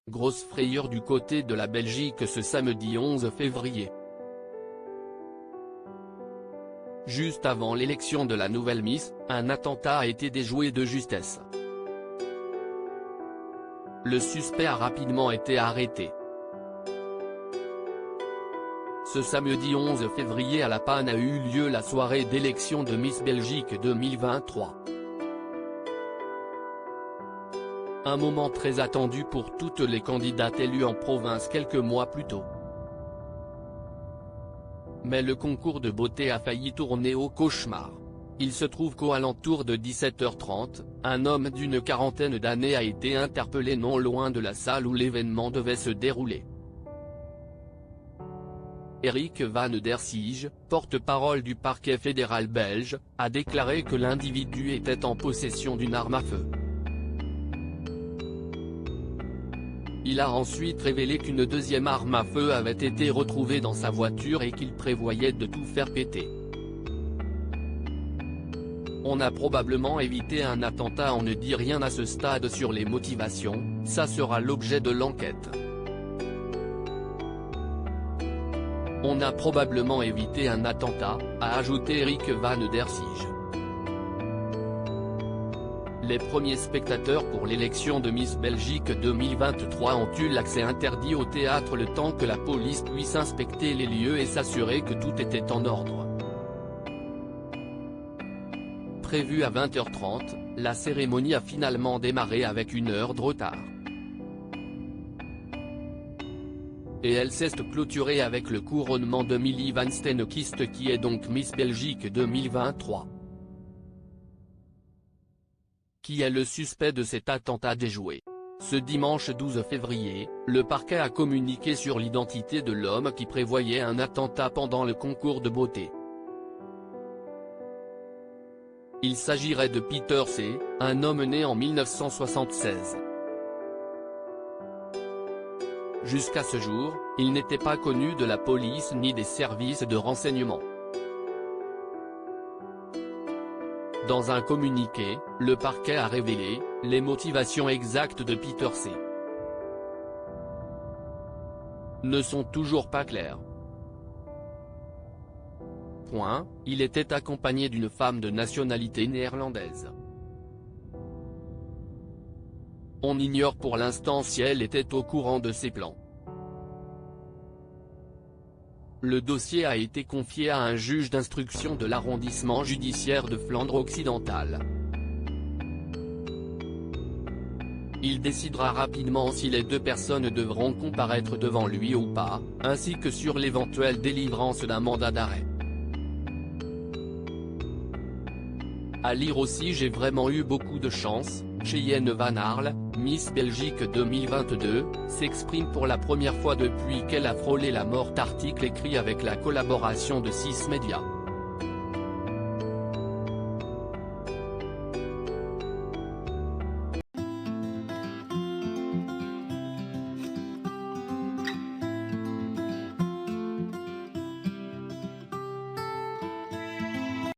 Grosse frayeur du côté de la Belgique ce samedi 11 février. Juste avant l'élection de la nouvelle Miss, un attentat a été déjoué de justesse. Le suspect a rapidement été arrêté. Ce samedi 11 février à La Panne a eu lieu la soirée d'élection de Miss Belgique 2023. Un moment très attendu pour toutes les candidates élues en province quelques mois plus tôt. Mais le concours de beauté a failli tourner au cauchemar. Il se trouve qu'aux alentours de 17h30, un homme d'une quarantaine d'années a été interpellé non loin de la salle où l'événement devait se dérouler. Eric Van der Siege, porte-parole du parquet fédéral belge, a déclaré que l'individu était en possession d'une arme à feu. Il a ensuite révélé qu'une deuxième arme à feu avait été retrouvée dans sa voiture et qu'il prévoyait de tout faire péter. On a probablement évité un attentat. On ne dit rien à ce stade sur les motivations, ça sera l'objet de l'enquête. On a probablement évité un attentat, a ajouté Eric Van der Siege. Les premiers spectateurs pour l'élection de Miss Belgique 2023 ont eu l'accès interdit au théâtre le temps que la police puisse inspecter les lieux et s'assurer que tout était en ordre. Prévue à 20h30, la cérémonie a finalement démarré avec 1 heure de retard. Et elle s'est clôturée avec le couronnement de Millie Van Steenkist qui est donc Miss Belgique 2023. Qui est le suspect de cet attentat déjoué? Ce dimanche 12 février, le parquet a communiqué sur l'identité de l'homme qui prévoyait un attentat pendant le concours de beauté. Il s'agirait de Peter C., un homme né en 1976. Jusqu'à ce jour, il n'était pas connu de la police ni des services de renseignement. Dans un communiqué, le parquet a révélé les motivations exactes de Peter C. ne sont toujours pas claires. Il était accompagné d'une femme de nationalité néerlandaise. On ignore pour l'instant si elle était au courant de ces plans. Le dossier a été confié à un juge d'instruction de l'arrondissement judiciaire de Flandre occidentale. Il décidera rapidement si les deux personnes devront comparaître devant lui ou pas, ainsi que sur l'éventuelle délivrance d'un mandat d'arrêt. À lire aussi: j'ai vraiment eu beaucoup de chance. Cheyenne Van Arle, Miss Belgique 2022, s'exprime pour la première fois depuis qu'elle a frôlé la mort. Article écrit avec la collaboration de 6 médias.